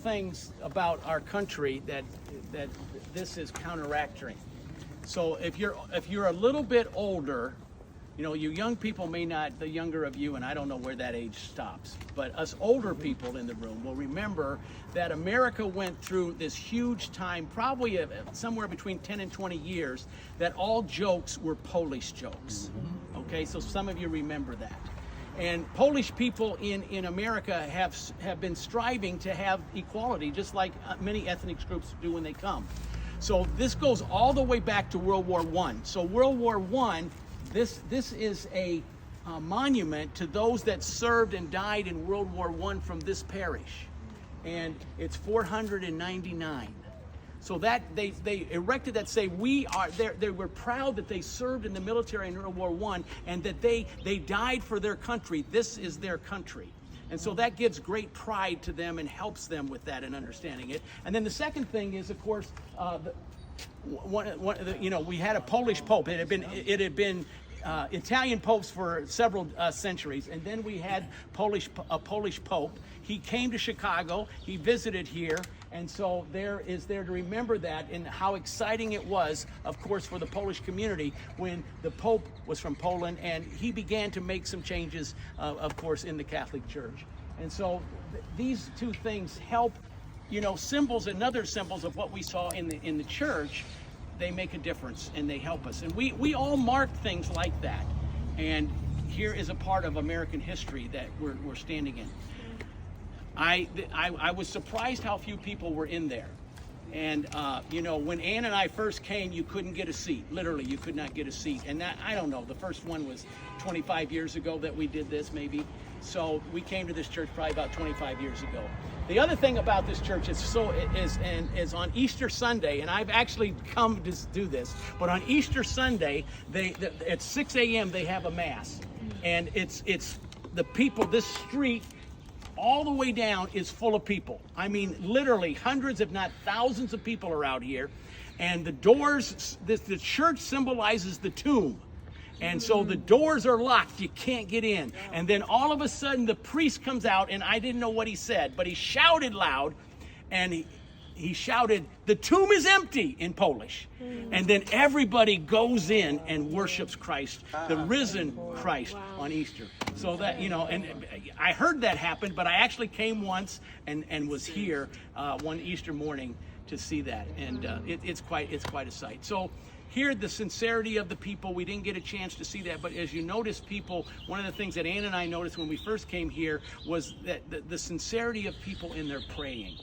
Things about our country that this is counteracting. So if you're a little bit older, you know, you young people may not, the younger of you, and I don't know where that age stops, but us older people in the room will remember that America went through this huge time, probably somewhere between 10 and 20 years, that all jokes were Polish jokes. Okay, so some of you remember that. And Polish people in America have been striving to have equality, just like many ethnic groups do when they come. So this goes all the way back to World War I. So World War I, this is a monument to those that served and died in World War I from this parish. And it's 499. So that they erected that, say they were proud that they served in the military in World War I and that they died for their country. This is their country. And so that gives great pride to them and helps them with that and understanding it. And then the second thing is, of course, we had a Polish pope. It had been Italian popes for several centuries, and then we had a Polish pope. He came to Chicago. He visited here, and so there to remember that and how exciting it was, of course, for the Polish community when the Pope was from Poland, and he began to make some changes, of course, in the Catholic Church. And so these two things help, you know, symbols and other symbols of what we saw in the church. They make a difference and they help us. And we all mark things like that. And here is a part of American history that we're standing in. I was surprised how few people were in there. And, you know, when Ann and I first came, you couldn't get a seat. Literally, you could not get a seat. And that, I don't know, the first one was 25 years ago that we did this, maybe. So we came to this church probably about 25 years ago. The other thing about this church is on Easter Sunday, and I've actually come to do this, but on Easter Sunday, at 6 a.m. they have a mass. And it's the people, this street, all the way down is full of people. I mean, literally hundreds, if not thousands of people are out here. And the doors, the church symbolizes the tomb. And so the doors are locked. You can't get in. And then all of a sudden the priest comes out, and I didn't know what he said, but he shouted loud, and he shouted, "The tomb is empty," in Polish. And then everybody goes in and worships Christ, the risen Christ, on Easter. So that, you know, and I heard that happen, but I actually came once and was here one Easter morning to see that. And it's quite a sight. So here, the sincerity of the people, we didn't get a chance to see that, but as you notice, people, one of the things that Ann and I noticed when we first came here was that the sincerity of people in their praying.